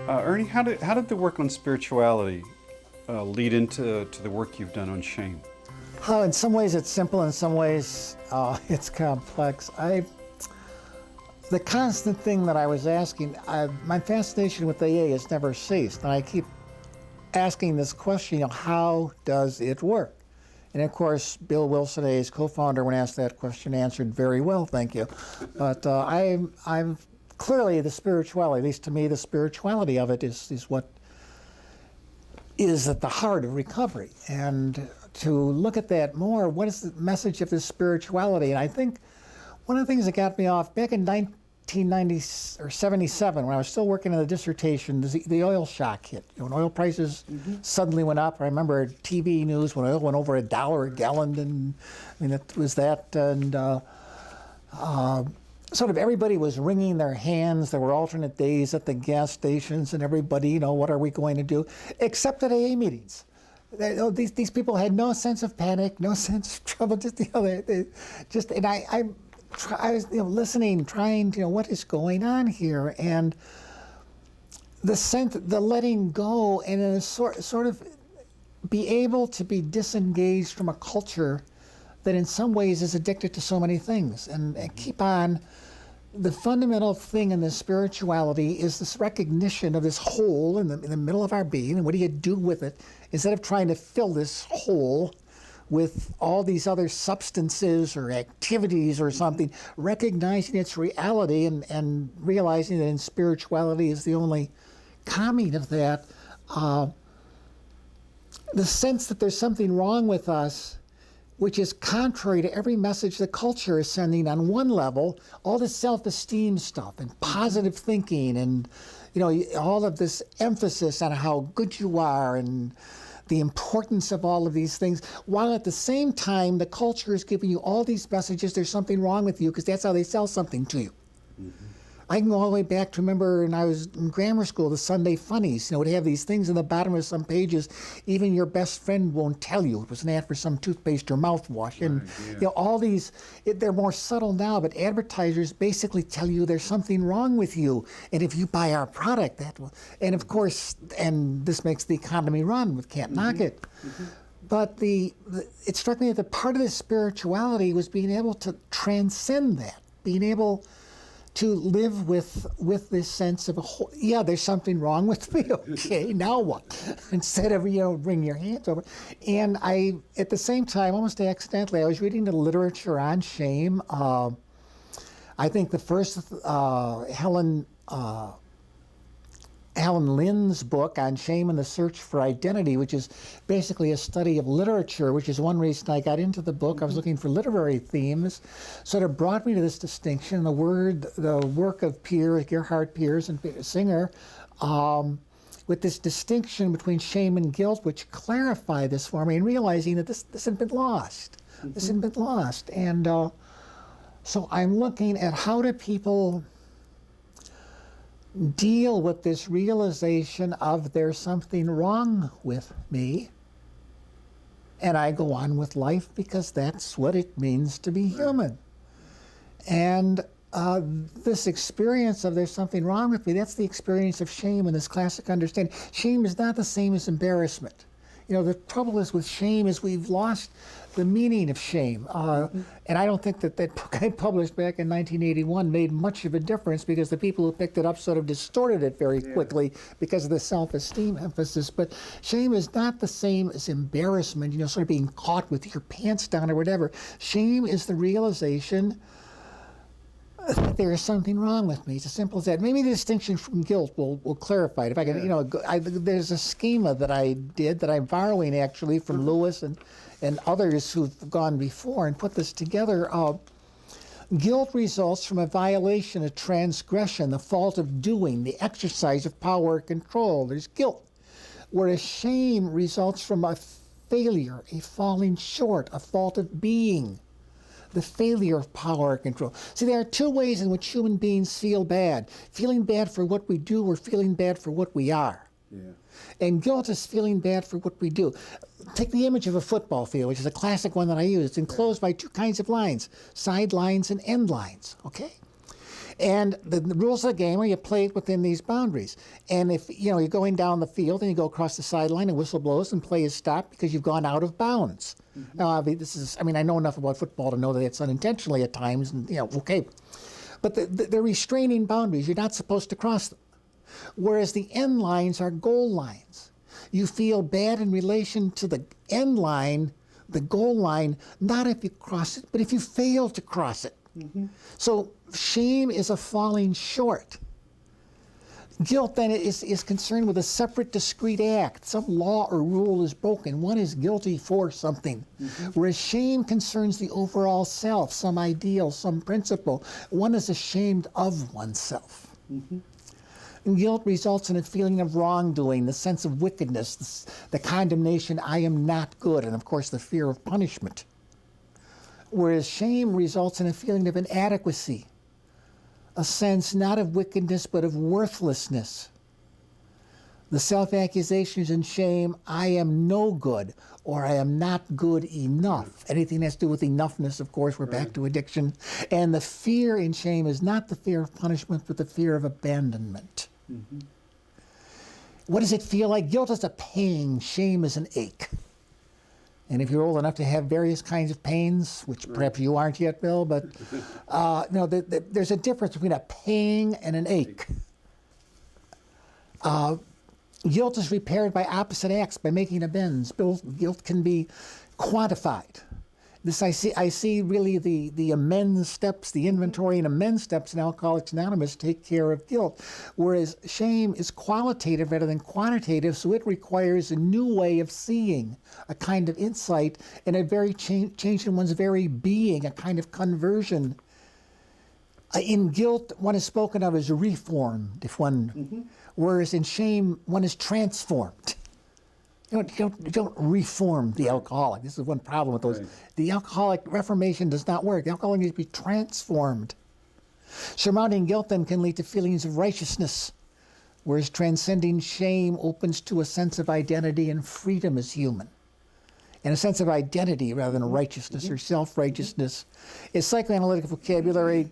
Ernie, how did the work on spirituality lead into the work you've done on shame? In some ways it's simple, in some ways it's complex. The constant thing that I was asking, my fascination with AA has never ceased, and I keep asking this question, how does it work? And of course, Bill Wilson, AA's co-founder, when asked that question, answered very well, thank you. But I'm clearly the spirituality, at least to me, the spirituality of it is what is at the heart of recovery. And to look at that more, what is the message of this spirituality? And I think one of the things that got me off, back in 1977, when I was still working on the dissertation, the oil shock hit. When oil prices suddenly went up, I remember TV news when oil went over $1 a gallon, and I mean, it was that, and sort of everybody was wringing their hands. There were alternate days at the gas stations, and everybody, what are we going to do? Except at AA meetings. These people had no sense of panic, no sense of trouble. And I was listening, trying to what is going on here, and the sense, the letting go, and in a sort of be able to be disengaged from a culture that in some ways is addicted to so many things, and keep on. The fundamental thing in this spirituality is this recognition of this hole in the middle of our being, and what do you do with it, instead of trying to fill this hole with all these other substances or activities or something, recognizing its reality and realizing that in spirituality is the only calming of that. The sense that there's something wrong with us, which is contrary to every message the culture is sending on one level, all this self-esteem stuff and positive thinking and all of this emphasis on how good you are and the importance of all of these things, while at the same time the culture is giving you all these messages, there's something wrong with you, because that's how they sell something to you. I can go all the way back to remember when I was in grammar school, the Sunday Funnies, would have these things in the bottom of some pages, even your best friend won't tell you. It was an ad for some toothpaste or mouthwash. And all these, they're more subtle now, but advertisers basically tell you there's something wrong with you. And if you buy our product, that will, and of course, and this makes the economy run, we can't knock it. But it struck me that the part of this spirituality was being able to transcend that, being able to live with this sense of there's something wrong with me. Okay, now what? Instead of wring your hands over. And I, at the same time, almost accidentally, I was reading the literature on shame. I think the first Helen Lynn's book on Shame and the Search for Identity, which is basically a study of literature, which is one reason I got into the book. I was looking for literary themes, sort of brought me to this distinction. The work of Gerhard Piers and Peter Singer, with this distinction between shame and guilt, which clarify this for me, and realizing that this had been lost. This had been lost. And so I'm looking at how do people deal with this realization of there's something wrong with me, and I go on with life because that's what it means to be human. And this experience of there's something wrong with me, that's the experience of shame in this classic understanding. Shame is not the same as embarrassment. The trouble is with shame is we've lost the meaning of shame. And I don't think that book I published back in 1981 made much of a difference, because the people who picked it up sort of distorted it very quickly because of the self-esteem emphasis. But shame is not the same as embarrassment, sort of being caught with your pants down or whatever. Shame is the realization that there is something wrong with me. It's as simple as that. Maybe the distinction from guilt will clarify it. If I can, there's a schema that I did that I'm borrowing actually from Lewis and others who've gone before and put this together. Guilt results from a violation, a transgression, the fault of doing, the exercise of power or control. There's guilt. Whereas shame results from a failure, a falling short, a fault of being, the failure of power or control. See, there are two ways in which human beings feel bad. Feeling bad for what we do, or feeling bad for what we are. And guilt is feeling bad for what we do. Take the image of a football field, which is a classic one that I use. It's enclosed by two kinds of lines, side lines and end lines, okay? And the rules of the game are you play it within these boundaries. And if you're going down the field and you go across the sideline and whistle blows and play is stopped because you've gone out of bounds. Now, I know enough about football to know that it's unintentionally at times, and okay. But they're restraining boundaries. You're not supposed to cross them. Whereas the end lines are goal lines. You feel bad in relation to the end line, the goal line, not if you cross it, but if you fail to cross it. So shame is a falling short. Guilt then is concerned with a separate, discrete act. Some law or rule is broken. One is guilty for something. Whereas shame concerns the overall self, some ideal, some principle. One is ashamed of oneself. Guilt results in a feeling of wrongdoing, the sense of wickedness, the condemnation, I am not good, and of course the fear of punishment. Whereas shame results in a feeling of inadequacy, a sense not of wickedness but of worthlessness. The self-accusations and shame, I am no good, or I am not good enough. Anything that has to do with enoughness, of course, we're back to addiction. And the fear in shame is not the fear of punishment, but the fear of abandonment. What does it feel like? Guilt is a pain, shame is an ache. And if you're old enough to have various kinds of pains, which perhaps you aren't yet, Bill, but there's a difference between a pain and an ache. Guilt is repaired by opposite acts, by making amends. Guilt can be quantified. This I see really the amends steps, the inventory and amends steps in Alcoholics Anonymous take care of guilt, whereas shame is qualitative rather than quantitative, so it requires a new way of seeing, a kind of insight, and a very change in one's very being, a kind of conversion. In guilt, one is spoken of as reformed, whereas in shame, one is transformed. You don't reform the alcoholic. This is one problem with those. Right. The alcoholic reformation does not work. The alcoholic needs to be transformed. Surmounting guilt then can lead to feelings of righteousness, whereas transcending shame opens to a sense of identity and freedom as human. And a sense of identity rather than a righteousness or self-righteousness. Is psychoanalytic vocabulary.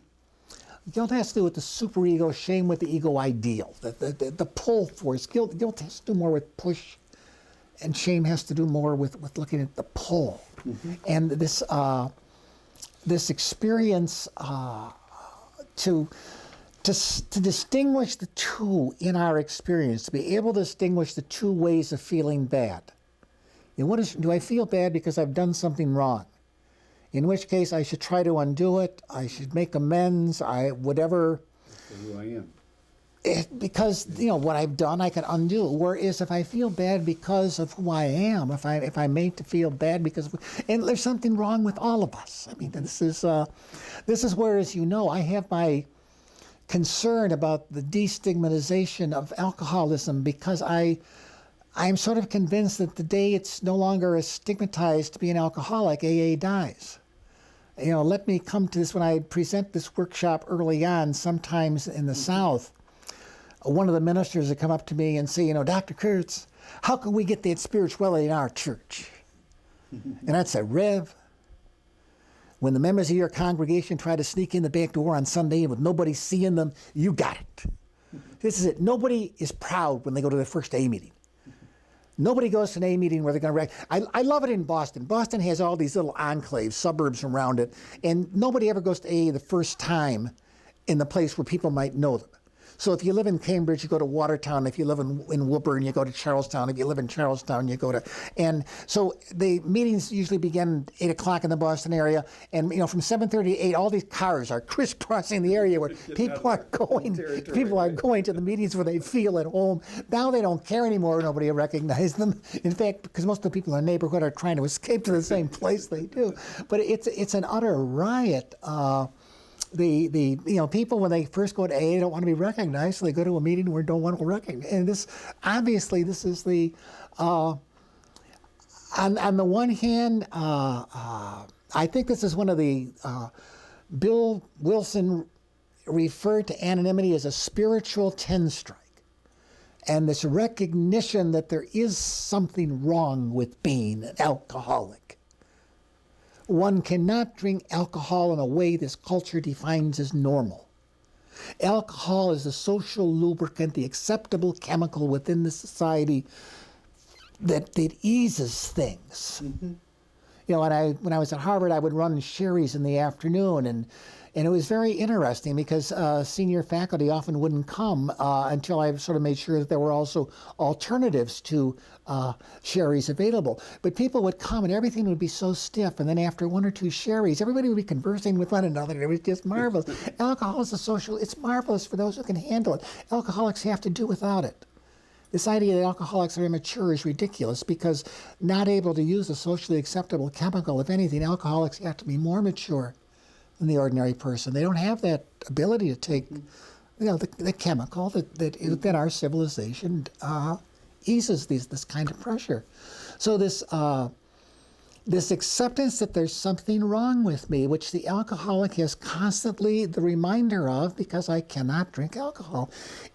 Guilt has to do with the superego, shame with the ego ideal, the pull force. Guilt has to do more with push, and shame has to do more with looking at the pull. And this experience to distinguish the two in our experience, to be able to distinguish the two ways of feeling bad. Do I feel bad because I've done something wrong? In which case I should try to undo it, I should make amends, whatever. That's who I am. Because what I've done I can undo. Whereas if I feel bad because of who I am, if I'm made to feel bad because and there's something wrong with all of us. I mean, this is where, as you know, I have my concern about the destigmatization of alcoholism, because I'm sort of convinced that the day it's no longer as stigmatized to be an alcoholic, AA dies. Let me come to this when I present this workshop early on, sometimes in the South. One of the ministers would come up to me and say, Dr. Kurtz, how can we get that spirituality in our church? And I'd say, Rev, when the members of your congregation try to sneak in the back door on Sunday with nobody seeing them, you got it. This is it. Nobody is proud when they go to their first A meeting. Nobody goes to an A meeting where they're going to I love it in Boston. Boston has all these little enclaves, suburbs around it, and nobody ever goes to A the first time in the place where people might know them. So if you live in Cambridge, you go to Watertown. If you live in Woburn, you go to Charlestown. If you live in Charlestown, you go to... And so the meetings usually begin 8 o'clock in the Boston area. And, from 7:30 to 8, all these cars are crisscrossing the area where people are going to the meetings where they feel at home. Now they don't care anymore. Nobody will recognize them. In fact, because most of the people in the neighborhood are trying to escape to the same place they do. But it's an utter riot. People, when they first go to AA, they don't want to be recognized, so they go to a meeting where they don't want to recognize. And this is the on the one hand, I think this is one of the Bill Wilson referred to anonymity as a spiritual 10 strike, and this recognition that there is something wrong with being an alcoholic. One cannot drink alcohol in a way this culture defines as normal. Alcohol is the social lubricant, the acceptable chemical within the society that eases things. You know, when I was at Harvard, I would run sherries in the afternoon, and it was very interesting because senior faculty often wouldn't come until I sort of made sure that there were also alternatives to sherries available. But people would come and everything would be so stiff, and then after one or two sherries, everybody would be conversing with one another, and it was just marvelous. Alcohol is a social, it's marvelous for those who can handle it. Alcoholics have to do without it. This idea that alcoholics are immature is ridiculous because not able to use a socially acceptable chemical, if anything, alcoholics have to be more mature than the ordinary person. They don't have that ability to take, you know, the chemical that within our civilization eases this kind of pressure. So this acceptance that there's something wrong with me, which the alcoholic is constantly the reminder of because I cannot drink alcohol,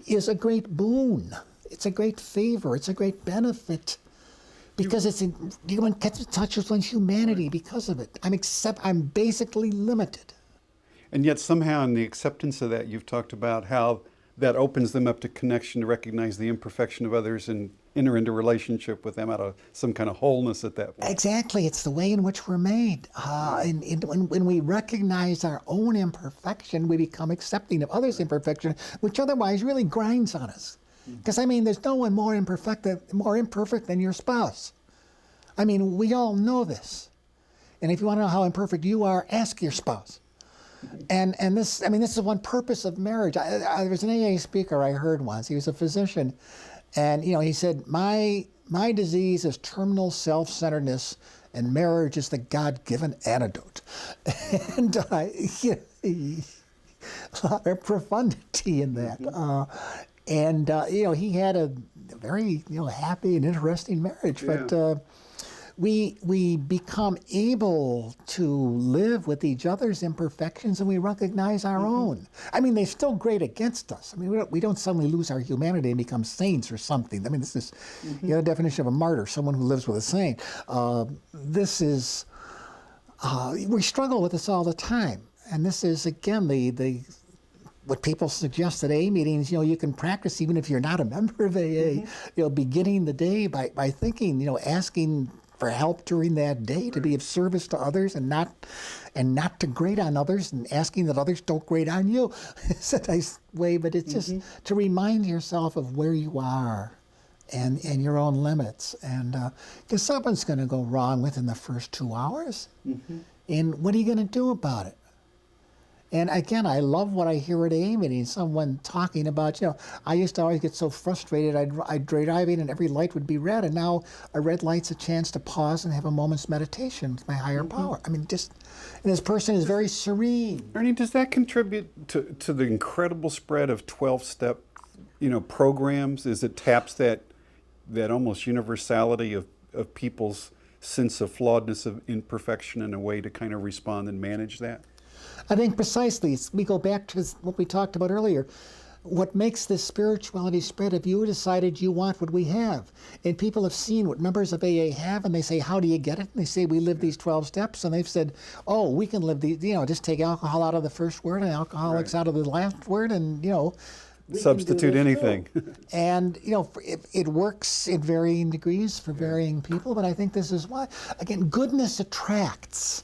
is a great boon. It's a great favor. It's a great benefit because one gets in touch with one's humanity because of it. I'm basically limited. And yet somehow in the acceptance of that, you've talked about how that opens them up to connection, to recognize the imperfection of others and enter into relationship with them out of some kind of wholeness at that point. Exactly. It's the way in which we're made. When we recognize our own imperfection, we become accepting of others' imperfection, which otherwise really grinds on us. Because, I mean, there's no one more imperfect than your spouse. I mean, we all know this. And if you want to know how imperfect you are, ask your spouse. And this is one purpose of marriage. There was an AA speaker I heard once. He was a physician. And, you know, he said, my disease is terminal self-centeredness, and marriage is the God-given antidote. And a lot of profundity in that. You know, he had a very, you know, happy and interesting marriage. Yeah. But we become able to live with each other's imperfections, and we recognize our own. I mean, they're still great against us. I mean, we don't suddenly lose our humanity and become saints or something. I mean, this is the other definition of a martyr, someone who lives with a saint. We struggle with this all the time. And this is, again, what people suggest at AA meetings, you know, you can practice even if you're not a member of AA, you know, beginning the day by thinking, you know, asking for help during that day to be of service to others and not to grate on others and asking that others don't grate on you. It's a nice way, but it's just to remind yourself of where you are and your own limits. And because something's going to go wrong within the first 2 hours. And what are you going to do about it? And again, I love what I hear at AA meetings, someone talking about, you know, I used to always get so frustrated, I'd drive in and every light would be red, and now a red light's a chance to pause and have a moment's meditation with my higher power. I mean, and this person is very serene. Ernie, does that contribute to the incredible spread of 12-step, you know, programs? Is it taps that almost universality of people's sense of flawedness, of imperfection, in a way to kind of respond and manage that? I think precisely, we go back to what we talked about earlier. What makes this spirituality spread, if you decided you want what we have, and people have seen what members of AA have, and they say, how do you get it? And they say, we live these 12 steps, and they've said, oh, we can live these, you know, just take alcohol out of the first word and alcoholics out of the last word, and, you know, substitute anything. And, you know, it works in varying degrees for varying people, but I think this is why, again, goodness attracts.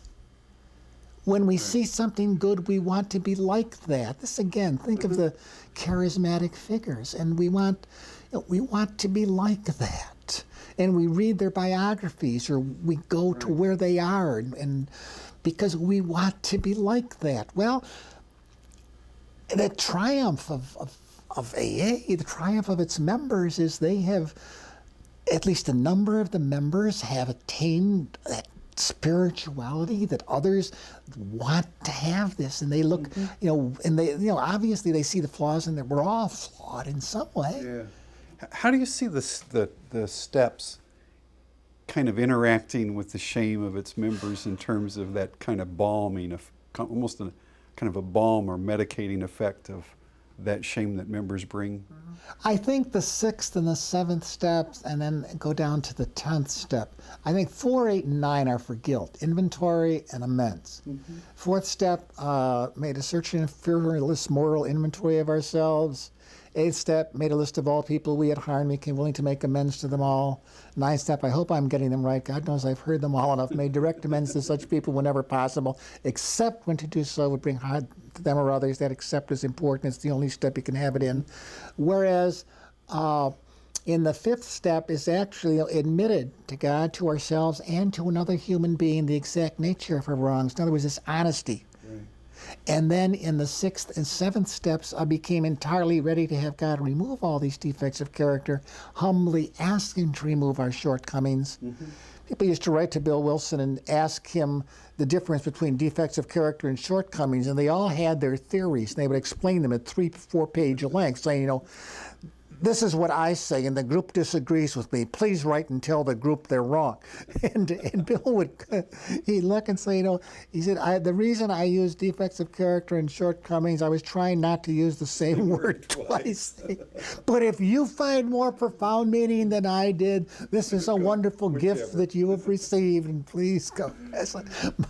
When we see something good, we want to be like that. This, again, think of the charismatic figures, and we want to be like that. And we read their biographies, or we go to where they are, and because we want to be like that. Well, the triumph of AA, the triumph of its members, is they have, at least a number of the members have attained that spirituality, that others want to have this, and they look, you know, and they, you know, obviously they see the flaws in that we're all flawed in some way. Yeah. How do you see the steps kind of interacting with the shame of its members in terms of that kind of balming, almost a kind of a balm or medicating effect that shame that members bring? I think the 6th and the 7th steps, and then go down to the 10th step. I think 4, 8, and 9 are for guilt, inventory, and amends. 4th step made a searching and fearless moral inventory of ourselves. 8th step made a list of all people we had harmed, became willing to make amends to them all. 9th step, I hope I'm getting them right. God knows I've heard them all enough. Made direct amends to such people whenever possible, except when to do so would bring harm to them or others. That accept is important. It's the only step you can have it in. Whereas in the 5th step is actually admitted to God, to ourselves, and to another human being the exact nature of our wrongs. In other words, it's honesty. Right. And then in the 6th and 7th steps, I became entirely ready to have God remove all these defects of character, humbly asking to remove our shortcomings. People used to write to Bill Wilson and ask him the difference between defects of character and shortcomings, and they all had their theories. They would explain them at 3 to 4 page length, saying, this is what I say, and the group disagrees with me. Please write and tell the group they're wrong. And Bill would, he'd look and say, he said, the reason I use defects of character and shortcomings, I was trying not to use the same word twice. But if you find more profound meaning than I did, this is a wonderful gift that you have received, and please go. It's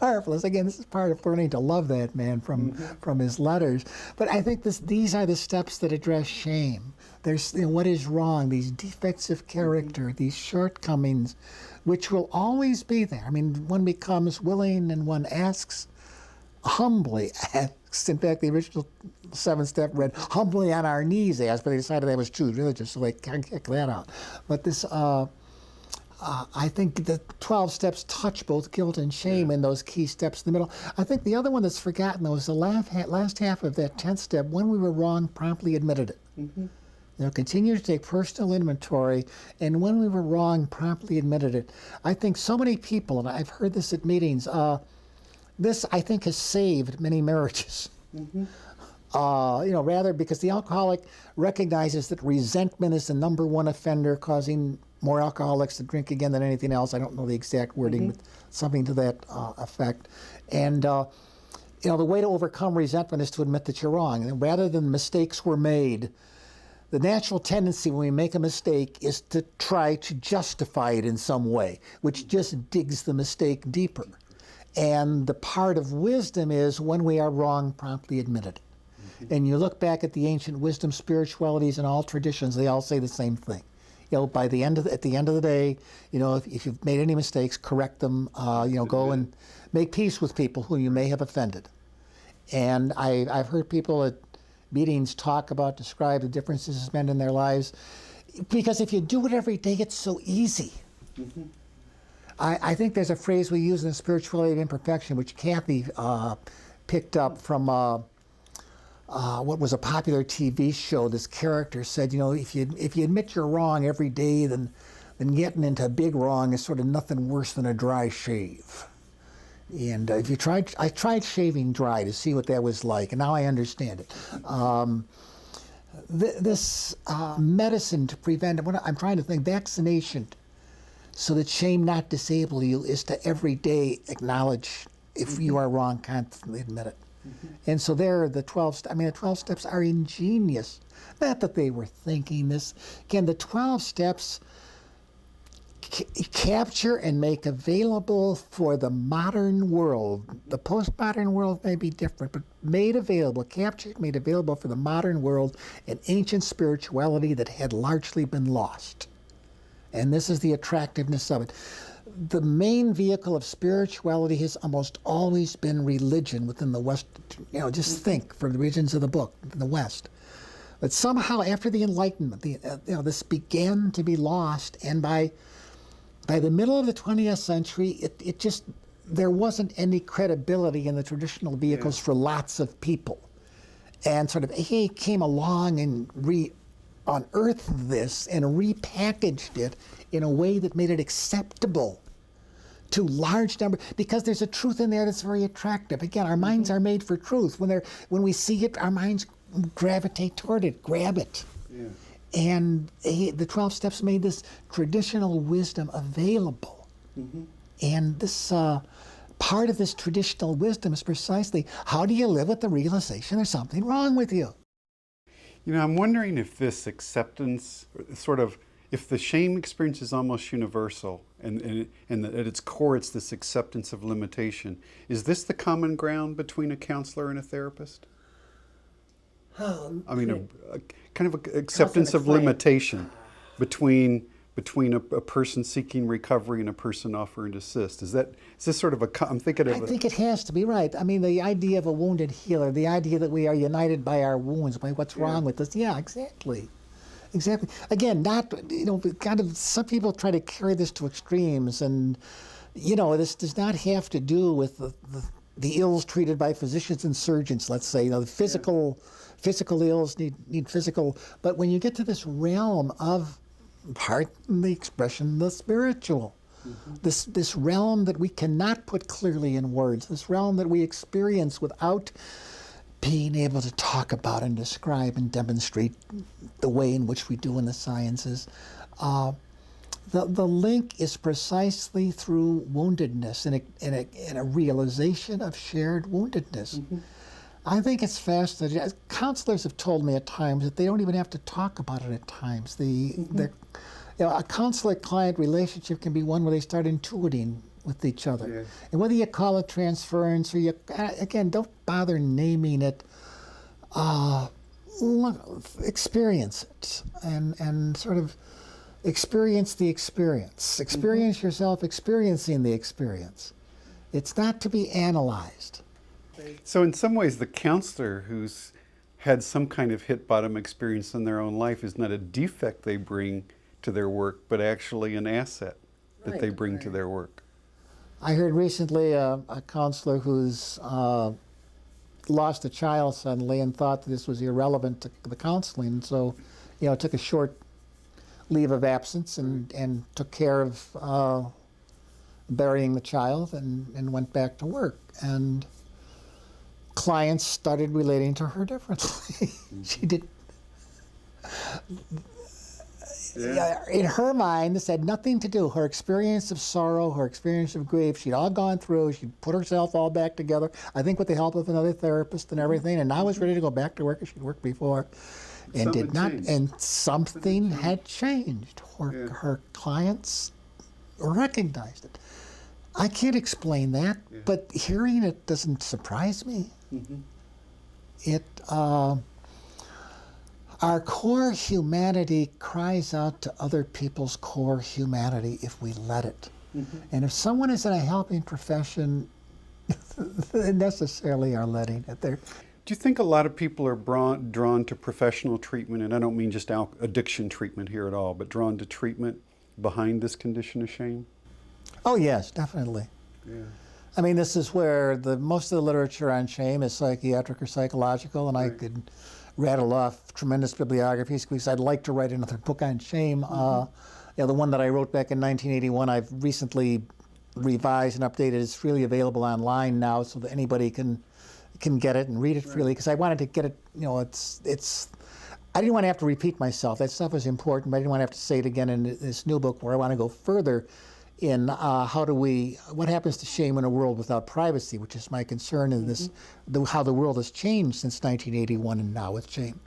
marvelous. Again, this is part of learning to love that man from his letters. But I think these are the steps that address shame. There's what is wrong, these defects of character, these shortcomings, which will always be there. I mean, one becomes willing and one asks, humbly asks. In fact, the original 7th step read, humbly on our knees asked, but they decided that was too religious, so they can't kick that out. But this, I think the 12 steps touch both guilt and shame in those key steps in the middle. I think the other one that's forgotten, though, is the last half of that 10th step. When we were wrong, promptly admitted it. Continue to take personal inventory, and when we were wrong, promptly admitted it. I think so many people, and I've heard this at meetings, this, I think, has saved many marriages. Rather because the alcoholic recognizes that resentment is the #1 offender, causing more alcoholics to drink again than anything else. I don't know the exact wording, but something to that effect. And the way to overcome resentment is to admit that you're wrong. And rather than mistakes were made, the natural tendency when we make a mistake is to try to justify it in some way, which just digs the mistake deeper. And the part of wisdom is when we are wrong, promptly admit it. And you look back at the ancient wisdom spiritualities and all traditions, they all say the same thing. At the end of the day, if you've made any mistakes, correct them. Go and make peace with people who you may have offended. And I've heard people at meetings describe the differences it's meant in their lives. Because if you do it every day, it's so easy. I think there's a phrase we use in the spirituality of imperfection, which Kathy picked up from what was a popular TV show. This character said, if you admit you're wrong every day, then getting into a big wrong is sort of nothing worse than a dry shave. And I tried shaving dry to see what that was like, and now I understand it. This medicine to prevent, I'm trying to think, vaccination, so that shame not disable you, is to every day acknowledge if you are wrong, constantly admit it. And so the 12 steps are ingenious. Not that they were thinking this. Again, the 12 steps capture and make available for the modern world. The postmodern world may be different, but captured, made available for the modern world, an ancient spirituality that had largely been lost. And this is the attractiveness of it. The main vehicle of spirituality has almost always been religion within the West. Just think, for the regions of the book, in the West. But somehow, after the Enlightenment, this began to be lost, and by the middle of the 20th century, there wasn't any credibility in the traditional vehicles for lots of people. And sort of he came along and unearthed this and repackaged it in a way that made it acceptable to large numbers, because there's a truth in there that's very attractive. Again, our minds are made for truth. When we see it, our minds gravitate toward it, grab it. Yeah. And the 12 steps made this traditional wisdom available. And this part of this traditional wisdom is precisely, how do you live with the realization there's something wrong with you? You know, I'm wondering if this acceptance, sort of, if the shame experience is almost universal, and that at its core it's this acceptance of limitation. Is this the common ground between a counselor and a therapist? I mean, a kind of a acceptance of limitation between a person seeking recovery and a person offering to assist. Is this sort of a? I'm thinking of. I think it has to be right. I mean, the idea of a wounded healer, the idea that we are united by our wounds, by what's wrong with us. Yeah, exactly. Exactly. Again, not, kind of, some people try to carry this to extremes, and, this does not have to do with the ills treated by physicians and surgeons, let's say. The physical ills need physical, but when you get to this realm of, pardon the expression, the spiritual, this realm that we cannot put clearly in words, this realm that we experience without being able to talk about and describe and demonstrate the way in which we do in the sciences. The link is precisely through woundedness and a realization of shared woundedness. I think it's fascinating. Counselors have told me at times that they don't even have to talk about it at times. A counselor-client relationship can be one where they start intuiting with each other. Yeah. And whether you call it transference or again, don't bother naming it. Experience it and sort of experience the experience. Experience yourself experiencing the experience. It's not to be analyzed. So in some ways, the counselor who's had some kind of hit bottom experience in their own life is not a defect they bring to their work, but actually an asset that they bring to their work. I heard recently a counselor who's lost a child suddenly and thought that this was irrelevant to the counseling, and so, took a short leave of absence and took care of burying the child and went back to work. And clients started relating to her differently. She did. In her mind, this had nothing to do. Her experience of sorrow, her experience of grief, she'd all gone through. She'd put herself all back together, I think with the help of another therapist and everything, and now was ready to go back to work as she'd worked before. And did not, and something had changed. Her clients recognized it. I can't explain that, but hearing it doesn't surprise me. Our core humanity cries out to other people's core humanity if we let it. And if someone is in a helping profession, they necessarily are letting it. Do you think a lot of people are drawn to professional treatment, and I don't mean just addiction treatment here at all, but drawn to treatment behind this condition of shame? Oh yes, definitely. Yeah. I mean, this is where most of the literature on shame is psychiatric or psychological, and I could rattle off tremendous bibliographies because I'd like to write another book on shame. The one that I wrote back in 1981, I've recently revised and updated. It's freely available online now, so that anybody can get it and read it freely. Because I wanted to get it. I didn't want to have to repeat myself. That stuff was important, but I didn't want to have to say it again in this new book, where I want to go further in what happens to shame in a world without privacy, which is my concern in this, how the world has changed since 1981 and now with shame.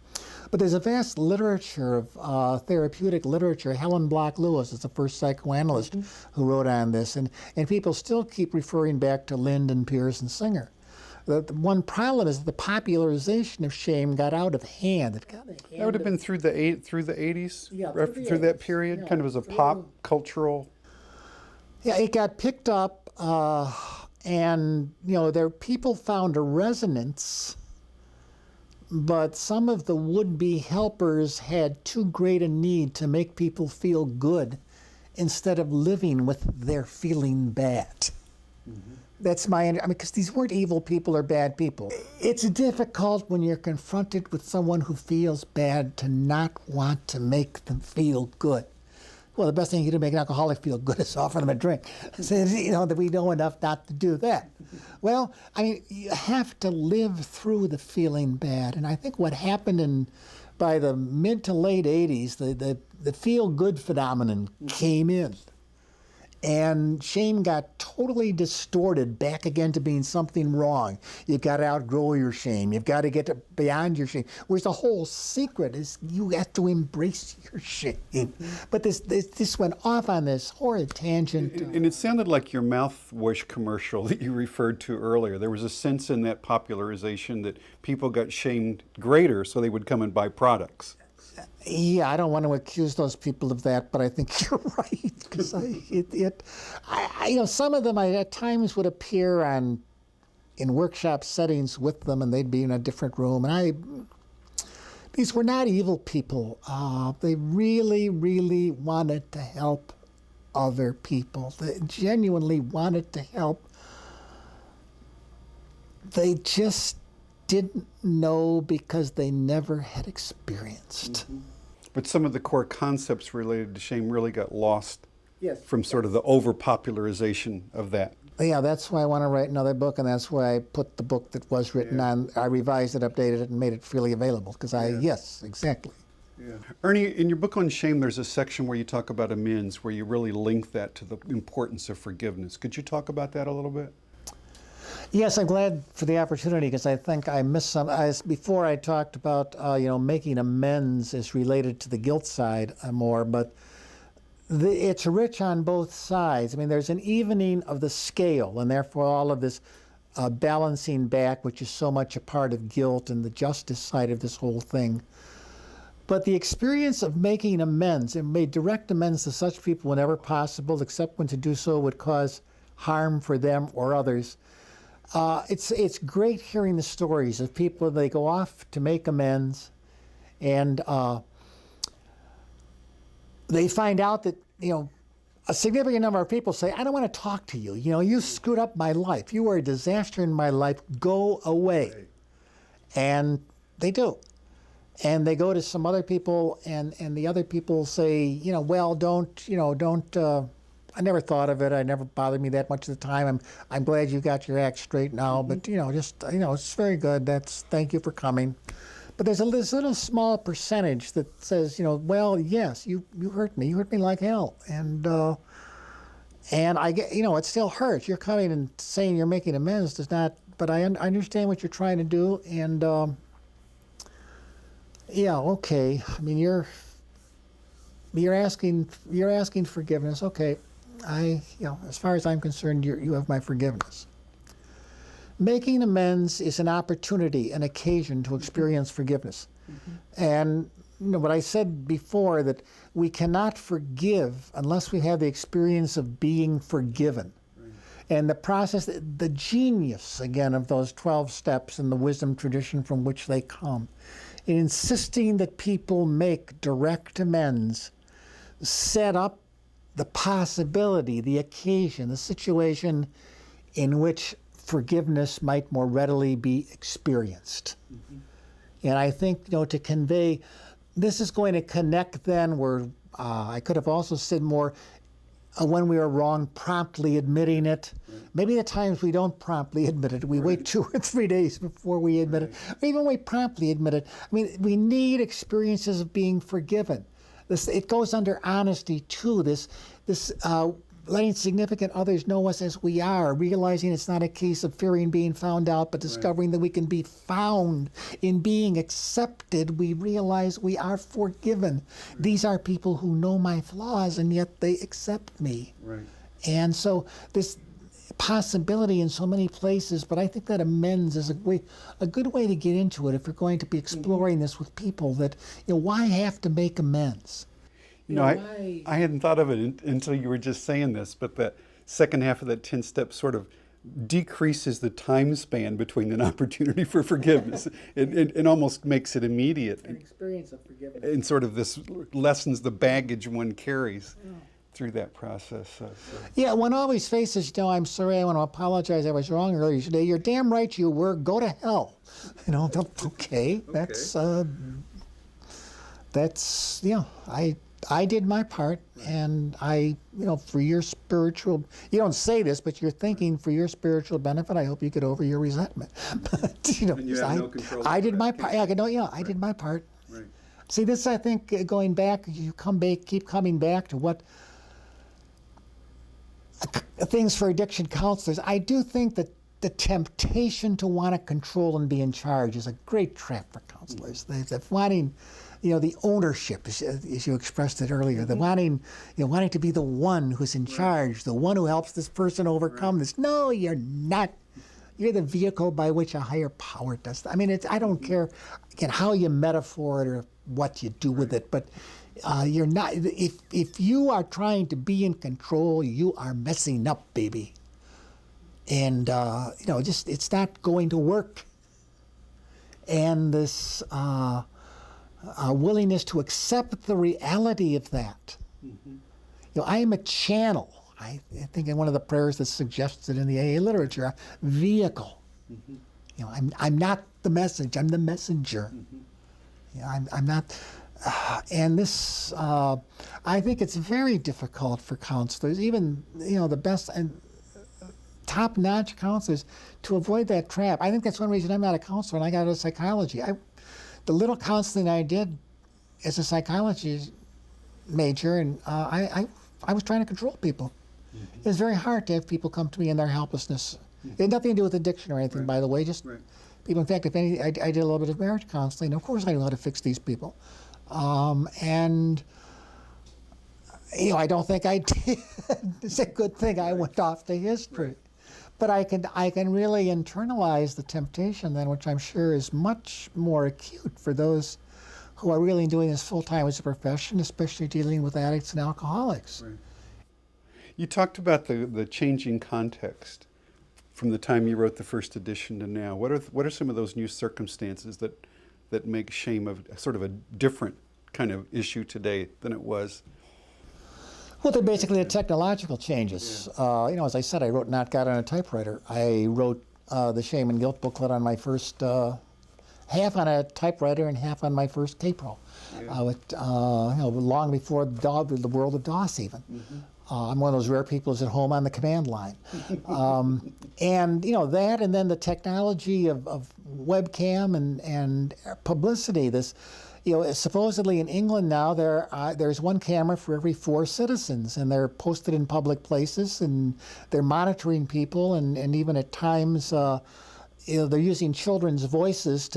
But there's a vast literature of therapeutic literature. Helen Block Lewis is the first psychoanalyst who wrote on this, and people still keep referring back to Lind and Pierce and Singer. The one problem is that the popularization of shame got out of hand. That would have been through the 80s, through that period, kind of as a pop cultural. Yeah, it got picked up, and people found a resonance, but some of the would-be helpers had too great a need to make people feel good instead of living with their feeling bad. That's because these weren't evil people or bad people. It's difficult when you're confronted with someone who feels bad to not want to make them feel good. Well, the best thing you can do to make an alcoholic feel good is offer them a drink. So, that we know enough not to do that. Well, you have to live through the feeling bad. And I think what happened by the mid to late 80s, the feel-good phenomenon came in. And shame got totally distorted back again to being something wrong. You've got to outgrow your shame. You've got to get beyond your shame. Whereas the whole secret is you have to embrace your shame. But this went off on this horrid tangent. And it sounded like your mouthwash commercial that you referred to earlier. There was a sense in that popularization that people got shamed greater so they would come and buy products. Yeah, I don't want to accuse those people of that, but I think you're right. Because some of them I at times would appear in workshop settings with them, and they'd be in a different room. And these were not evil people. They really, really wanted to help other people. They genuinely wanted to help. They just didn't know because they never had experienced. But some of the core concepts related to shame really got lost from sort of the over-popularization of that. Yeah, that's why I want to write another book, and that's why I put the book that was written on, I revised it, updated it, and made it freely available, because yes, exactly. Yeah. Ernie, in your book on shame, there's a section where you talk about amends, where you really link that to the importance of forgiveness. Could you talk about that a little bit? Yes, I'm glad for the opportunity, because I think I missed some. Before I talked about making amends is related to the guilt side more, but it's rich on both sides. I mean, there's an evening of the scale, and therefore all of this balancing back, which is so much a part of guilt and the justice side of this whole thing. But the experience of making amends, and made direct amends to such people whenever possible, except when to do so would cause harm for them or others. It's great hearing the stories of people. They go off to make amends, and they find out that a significant number of people say, "I don't want to talk to you. You screwed up my life. You were a disaster in my life. Go away." And they do, and they go to some other people, and the other people say, "Well, don't." I never thought of it. It never bothered me that much at the time. I'm glad you got your act straight now, but it's very good. Thank you for coming. But there's this little small percentage that says, well, yes, you hurt me. You hurt me like hell, and I get, it still hurts. You're coming and saying you're making amends does not. But I understand what you're trying to do, and okay. I mean, you're asking forgiveness. Okay. As far as I'm concerned, you have my forgiveness. Making amends is an opportunity, an occasion to experience forgiveness. And what I said before, that we cannot forgive unless we have the experience of being forgiven. And the process, the genius, again, of those 12 steps and the wisdom tradition from which they come, in insisting that people make direct amends, set up the possibility, the occasion, the situation in which forgiveness might more readily be experienced. And I think, to convey, this is going to connect then where I could have also said more, when we are wrong, promptly admitting it. Maybe the times we don't promptly admit it, we wait 2 or 3 days before we admit it, or even we promptly admit it. I mean, we need experiences of being forgiven. It goes under honesty too. This letting significant others know us as we are, realizing it's not a case of fearing being found out, but discovering that we can be found. In being accepted, we realize we are forgiven. These are people who know my flaws, and yet they accept me. And so this possibility in so many places, but I think that amends is a good way to get into it if you're going to be exploring this with people, that why have to make amends? I hadn't thought of it until you were just saying this, but the second half of that 10-step sort of decreases the time span between an opportunity for forgiveness. It almost makes it immediate. An experience of forgiveness. And sort of this lessens the baggage one carries through that process. Yeah, one always faces, I'm sorry, I want to apologize, I was wrong earlier today. You're damn right you were, go to hell. Okay, that's I did my part, and for your spiritual, you don't say this, but you're thinking for your spiritual benefit, I hope you get over your resentment. But, and you have no control I did my part. I did my part. Right. See, this, I think, going back, keep coming back to what things for addiction counselors. I do think that the temptation to want to control and be in charge is a great trap for counselors. They're wanting, the ownership, as you expressed it earlier, the wanting to be the one who's in charge, the one who helps this person overcome this. No, you're not. You're the vehicle by which a higher power does that. I mean, I don't care, again, how you metaphor it or what you do with it, but you're not. If you are trying to be in control, you are messing up, baby. And it's not going to work. And this willingness to accept the reality of that. I am a channel. I think in one of the prayers that's suggested in the AA literature, a vehicle. I'm not the message. I'm the messenger. I'm not. And this, I think it's very difficult for counselors, even the best and top-notch counselors, to avoid that trap. I think that's one reason I'm not a counselor and I got into psychology. The little counseling I did as a psychology major, and I was trying to control people. It was very hard to have people come to me in their helplessness. It had nothing to do with addiction or anything, by the way. Just people. In fact, if any, I did a little bit of marriage counseling. Of course, I knew how to fix these people, and I don't think I did. It's a good thing I went off to history. But I can really internalize the temptation then, which I'm sure is much more acute for those who are really doing this full-time as a profession, especially dealing with addicts and alcoholics. Right. You talked about the changing context from the time you wrote the first edition to now. What are some of those new circumstances that make shame a sort of a different kind of issue today than it was? Well, they're basically the technological changes. As I said, I wrote Not God on a Typewriter. I wrote the Shame and Guilt booklet on my first, half on a typewriter and half on my first K-Pro. Long before the world of DOS even. I'm one of those rare people who's at home on the command line. And that, and then the technology of webcam and publicity, this, supposedly in England now there's one camera for every 4 citizens, and they're posted in public places, and they're monitoring people, and even at times they're using children's voices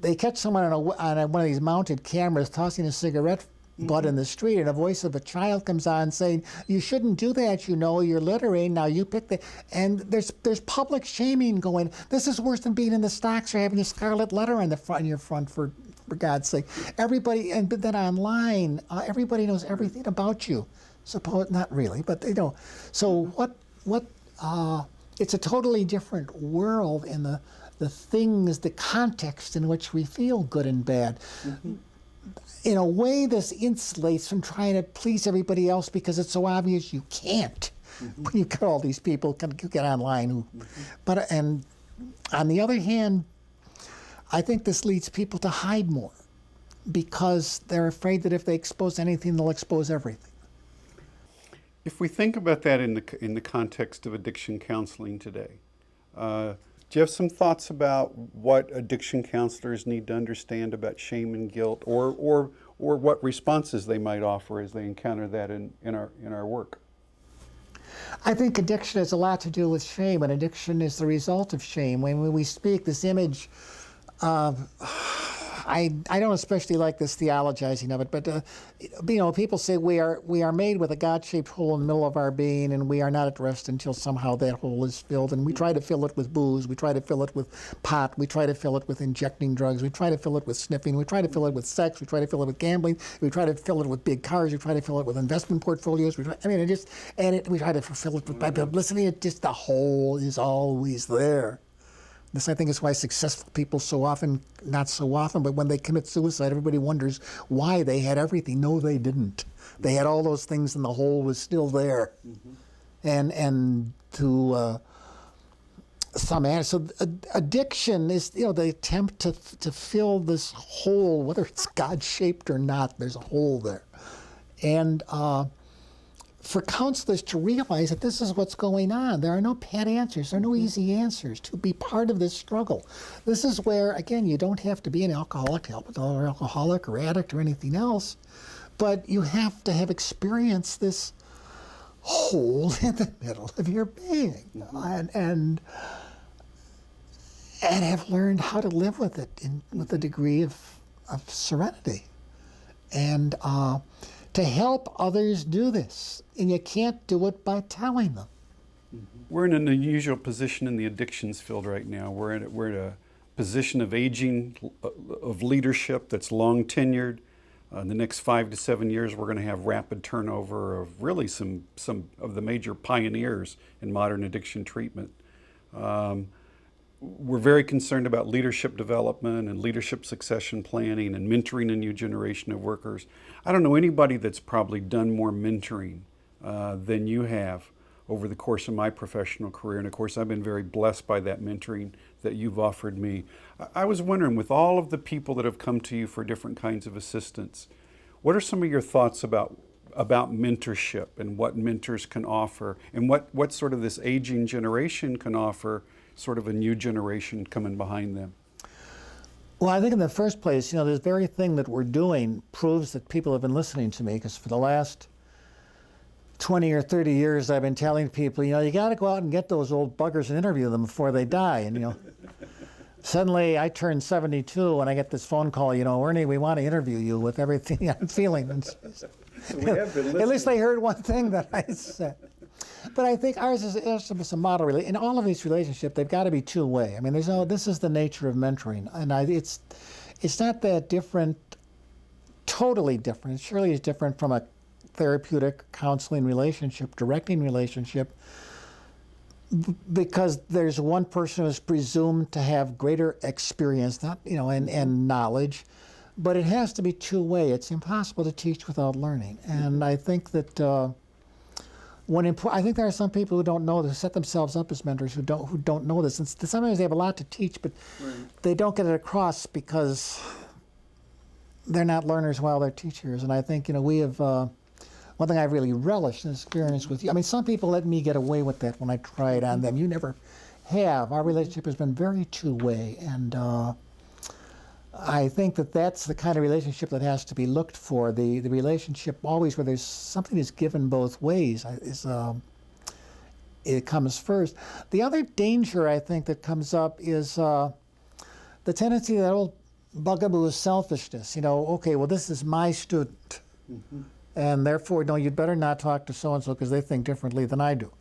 they catch someone on one of these mounted cameras tossing a cigarette butt in the street, and a voice of a child comes on saying, "You shouldn't do that, you're littering, now you pick the..." And there's public shaming going. This is worse than being in the stocks or having a scarlet letter on your front, for God's sake. Everybody, but then online, everybody knows everything about you. Not really, but they don't. So it's a totally different world in the things, the context in which we feel good and bad. In a way, this insulates from trying to please everybody else because it's so obvious you can't. When you get all these people who get online. And on the other hand, I think this leads people to hide more because they're afraid that if they expose anything, they'll expose everything. If we think about that in the context of addiction counseling today, do you have some thoughts about what addiction counselors need to understand about shame and guilt, or what responses they might offer as they encounter that in our work? I think addiction has a lot to do with shame, and addiction is the result of shame. When we speak this image of, I don't especially like this theologizing of it, but people say we are made with a God-shaped hole in the middle of our being, and we are not at rest until somehow that hole is filled. And we try to fill it with booze, we try to fill it with pot, we try to fill it with injecting drugs, we try to fill it with sniffing, we try to fill it with sex, we try to fill it with gambling, we try to fill it with big cars, we try to fill it with investment portfolios. We try to fill it by publicity. The hole is always there. This, I think, is why successful people so often, not so often, but when they commit suicide, everybody wonders why they had everything. No, they didn't. They had all those things and the hole was still there. And to some answer, so addiction is, the attempt to fill this hole, whether it's God-shaped or not, there's a hole there. And for counselors to realize that this is what's going on. There are no pat answers. There are no easy answers to be part of this struggle. This is where, again, you don't have to be an alcoholic to help with or alcoholic or addict or anything else, but you have to have experienced this hole in the middle of your being, and have learned how to live with it with a degree of serenity, and to help others do this. And you can't do it by telling them. We're in an unusual position in the addictions field right now. We're in a position of aging, of leadership that's long tenured. In the next 5 to 7 years, we're going to have rapid turnover of really some of the major pioneers in modern addiction treatment. We're very concerned about leadership development and leadership succession planning and mentoring a new generation of workers. I don't know anybody that's probably done more mentoring than you have over the course of my professional career. And of course, I've been very blessed by that mentoring that you've offered me. I was wondering, with all of the people that have come to you for different kinds of assistance, what are some of your thoughts about mentorship and what mentors can offer, and what sort of this aging generation can offer sort of a new generation coming behind them? Well, I think in the first place, this very thing that we're doing proves that people have been listening to me, because for the last 20 or 30 years, I've been telling people, you got to go out and get those old buggers and interview them before they die. And, suddenly I turned 72 and I get this phone call, Ernie, we want to interview you with everything I'm feeling. And So we have been listening. at least they heard one thing that I said. But I think ours is a model. In all of these relationships, they've got to be two-way. I mean, this is the nature of mentoring. And it's not that different, totally different. It surely is different from a therapeutic counseling relationship, directing relationship, because there's one person who is presumed to have greater experience, and knowledge, but it has to be two-way. It's impossible to teach without learning. And I think that I think there are some people who don't know this, set themselves up as mentors who don't know this. And sometimes they have a lot to teach, but they don't get it across because they're not learners while they're teachers. And I think we have. One thing I've really relished in this experience with you, I mean, some people let me get away with that when I try it on them. You never have. Our relationship has been very two-way, and I think that that's the kind of relationship that has to be looked for. The relationship always where there's something that's given both ways it comes first. The other danger I think that comes up is the tendency of that old bugaboo of selfishness. Okay, well, this is my student. Mm-hmm. And therefore, no, you'd better not talk to so-and-so because they think differently than I do.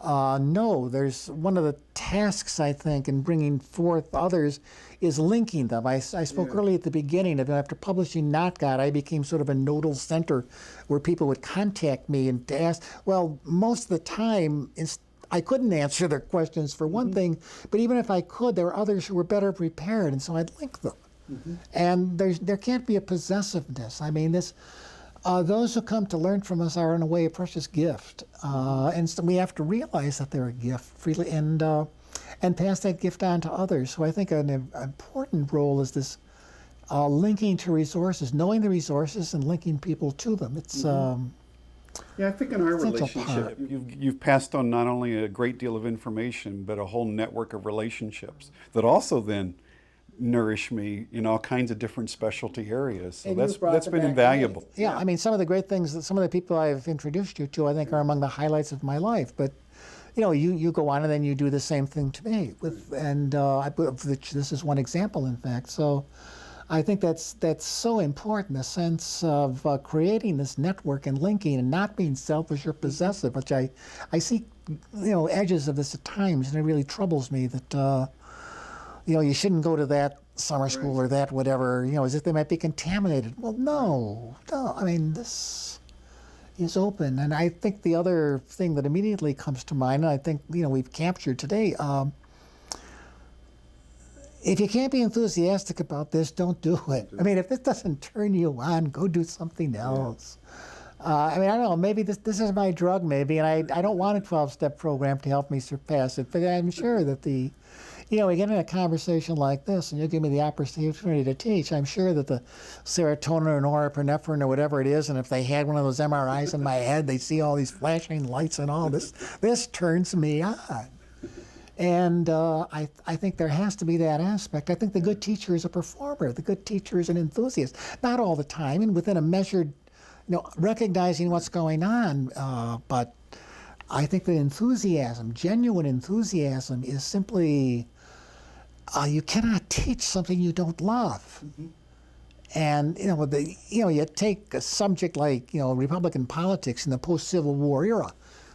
No, there's one of the tasks, I think, in bringing forth others is linking them. I spoke early at the beginning of after publishing Not God, I became sort of a nodal center where people would contact me and to ask, well, most of the time, I couldn't answer their questions for one thing, but even if I could, there were others who were better prepared, and so I'd link them. Mm-hmm. And there can't be a possessiveness. I mean, those who come to learn from us are, in a way, a precious gift, and so we have to realize that they're a gift freely and pass that gift on to others. So I think an important role is this linking to resources, knowing the resources and linking people to them. It's yeah, I think in our essential relationship, part. you've passed on not only a great deal of information, but a whole network of relationships that also then nourish me in all kinds of different specialty areas. So that's been invaluable. Yeah, I mean, some of the great things that some of the people I've introduced you to, I think, are among the highlights of my life. But you go on and then you do the same thing to me this is one example, in fact. So I think that's so important, the sense of creating this network and linking and not being selfish or possessive, which I see edges of this at times, and it really troubles me that you shouldn't go to that summer school or that whatever, as if they might be contaminated. Well, no. I mean, this is open. And I think the other thing that immediately comes to mind, and I think, we've captured today, if you can't be enthusiastic about this, don't do it. I mean, if this doesn't turn you on, go do something else. I mean, I don't know, maybe this is my drug, maybe, and I don't want a 12-step program to help me surpass it, but I'm sure that we get in a conversation like this, and you give me the opportunity to teach, I'm sure that the serotonin or norepinephrine or whatever it is, and if they had one of those MRIs in my head, they see all these flashing lights and all this. This turns me on. And I think there has to be that aspect. I think the good teacher is a performer. The good teacher is an enthusiast. Not all the time, and within a measured, recognizing what's going on, but I think that enthusiasm, genuine enthusiasm, is simply, you cannot teach something you don't love. And you take a subject like Republican politics in the post-Civil War era,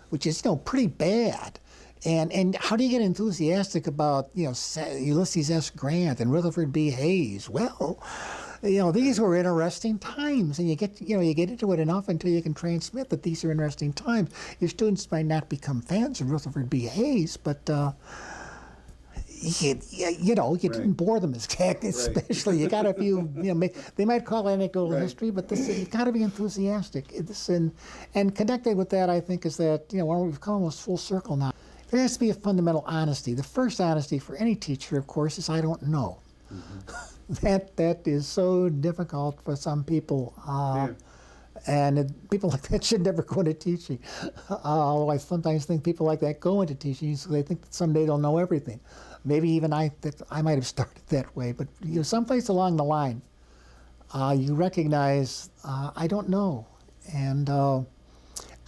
which is pretty bad. And how do you get enthusiastic about Ulysses S. Grant and Rutherford B. Hayes? Well, these were interesting times, and you get into it enough until you can transmit that these are interesting times. Your students might not become fans of Rutherford B. Hayes, but you didn't bore them as heck, especially. You got a few, they might call it anecdotal history, but you've got to be enthusiastic. And connected with that, I think, is that, we've come almost full circle now. There has to be a fundamental honesty. The first honesty for any teacher, of course, is I don't know. That is so difficult for some people. And people like that should never go into teaching. I sometimes think people like that go into teaching because they think that someday they'll know everything. Maybe even I might have started that way. But someplace along the line, you recognize, I don't know. And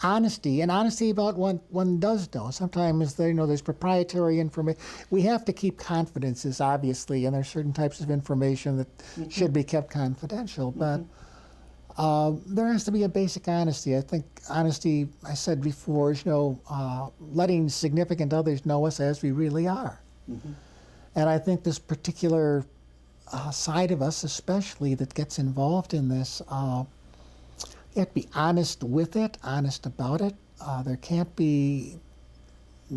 honesty about what one does know. Sometimes there's proprietary information. We have to keep confidences, obviously, and there's certain types of information that should be kept confidential. But there has to be a basic honesty. I think honesty, I said before, is letting significant others know us as we really are. And I think this particular side of us, especially, that gets involved in this, you have to be honest with it, honest about it. There can't be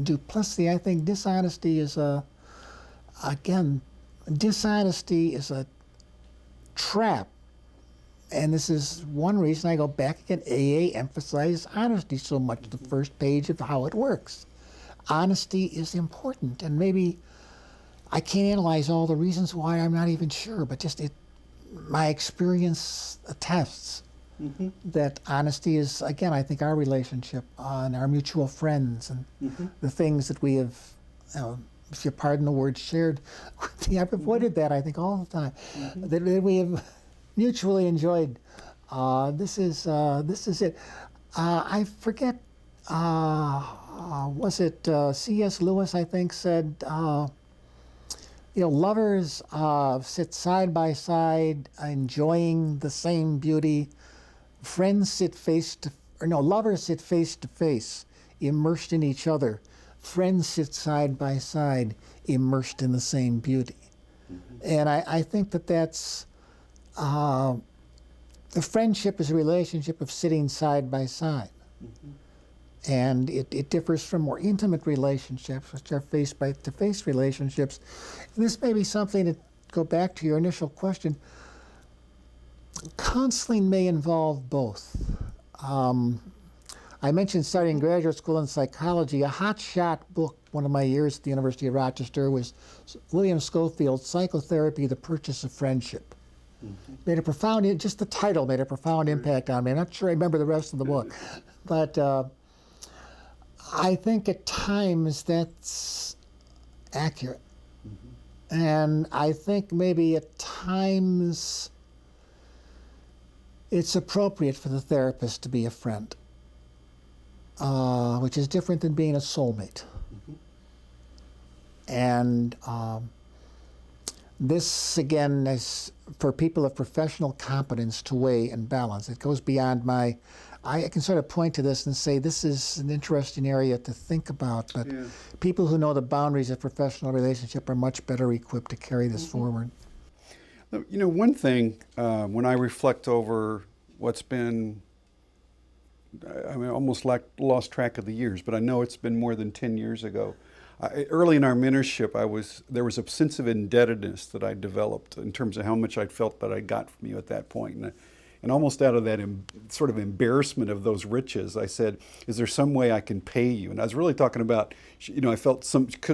duplicity. I think dishonesty is dishonesty is a trap. And this is one reason I go back again. AA emphasizes honesty so much, the first page of how it works. Honesty is important, and maybe I can't analyze all the reasons why, I'm not even sure, but just my experience attests that honesty is, again, I think our relationship and our mutual friends and the things that we have, if you pardon the word, shared. I've avoided that, I think, all the time, that we have mutually enjoyed. This is it. I forget, was it C.S. Lewis, I think, said, lovers sit side by side, enjoying the same beauty. Lovers sit face to face, immersed in each other. Friends sit side by side, immersed in the same beauty. And I think that's, the friendship is a relationship of sitting side by side. And it differs from more intimate relationships, which are face-to-face relationships. And this may be something to go back to your initial question. Counseling may involve both. I mentioned studying graduate school in psychology. A hotshot book, one of my years at the University of Rochester, was William Schofield's Psychotherapy, The Purchase of Friendship. Made a profound, just the title made a profound impact on me. I'm not sure I remember the rest of the book. But I think at times that's accurate. And I think maybe at times it's appropriate for the therapist to be a friend, which is different than being a soulmate. And this, again, is for people of professional competence to weigh and balance. It goes beyond I can sort of point to this and say this is an interesting area to think about, but people who know the boundaries of professional relationship are much better equipped to carry this forward. One thing, when I reflect over what's been, almost lost track of the years, but I know it's been more than 10 years ago. Early in our mentorship, there was a sense of indebtedness that I developed in terms of how much I felt that I got from you at that point. And almost out of that sort of embarrassment of those riches, I said, is there some way I can pay you? And I was really talking about, I felt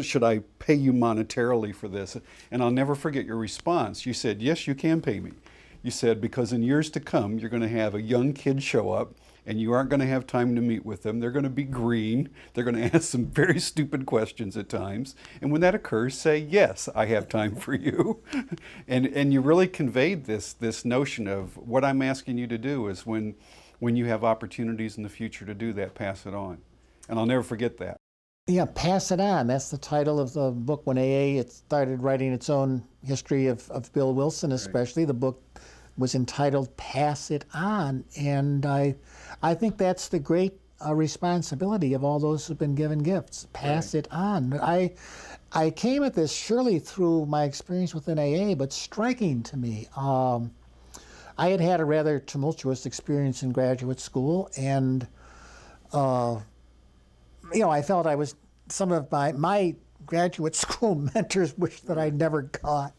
should I pay you monetarily for this? And I'll never forget your response. You said, yes, you can pay me. You said, because in years to come, you're going to have a young kid show up, and you aren't going to have time to meet with them. They're going to be green. They're going to ask some very stupid questions at times. And when that occurs, say, yes, I have time for you. And you really conveyed this notion of what I'm asking you to do is when you have opportunities in the future to do that, pass it on. And I'll never forget that. Yeah, Pass It On. That's the title of the book. When AA it started writing its own history of Bill Wilson, especially, the book was entitled Pass It On. And I think that's the great responsibility of all those who've been given gifts. Pass it on. I came at this surely through my experience within AA, but striking to me. I had had a rather tumultuous experience in graduate school, and I felt some of my graduate school mentors wished that I'd never got.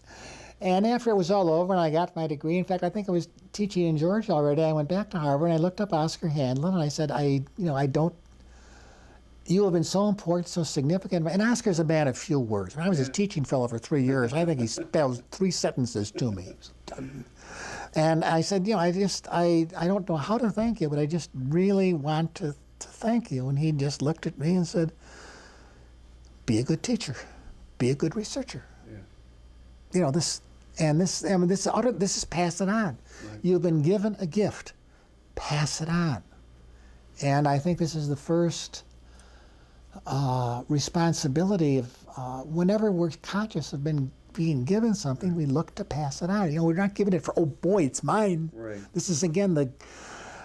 And after it was all over and I got my degree, in fact, I think I was teaching in Georgia already, I went back to Harvard and I looked up Oscar Handlin and I said, you have been so important, so significant. And Oscar's a man of few words. When I was his teaching fellow for 3 years, I think he spelled 3 sentences to me. And I said, I don't know how to thank you, but I just really want to thank you. And he just looked at me and said, be a good teacher, be a good researcher. Yeah. This is pass it on. Right. You've been given a gift, pass it on. And I think this is the first responsibility of whenever we're conscious of being given something, we look to pass it on. We're not giving it for, oh boy, it's mine. Right. This is again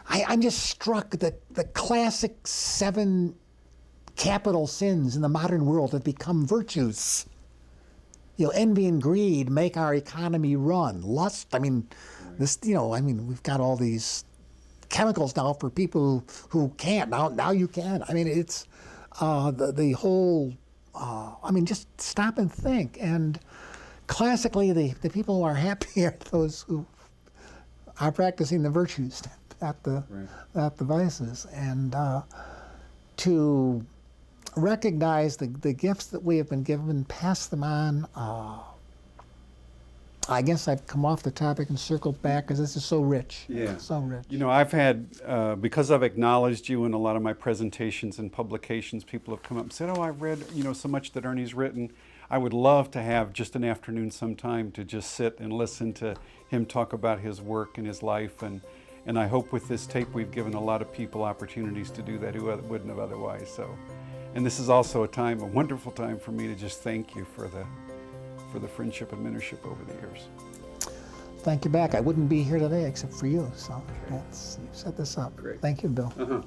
I'm just struck that the classic 7 capital sins in the modern world have become virtues. Envy and greed make our economy run. Lust, we've got all these chemicals now for people who can't. Now you can. It's the whole, just stop and think. And classically, the people who are happy are those who are practicing the virtues, not the vices. And to recognize the gifts that we have been given, pass them on. I guess I've come off the topic and circled back because this is so rich. Yeah. So rich. I've had, because I've acknowledged you in a lot of my presentations and publications, people have come up and said, I've read, so much that Ernie's written. I would love to have just an afternoon sometime to just sit and listen to him talk about his work and his life. And I hope with this tape we've given a lot of people opportunities to do that who wouldn't have otherwise. And this is also a wonderful time for me to just thank you for the friendship and mentorship over the years. Thank you back. I wouldn't be here today except for you. So you've set this up. Great. Thank you, Bill. Uh-huh.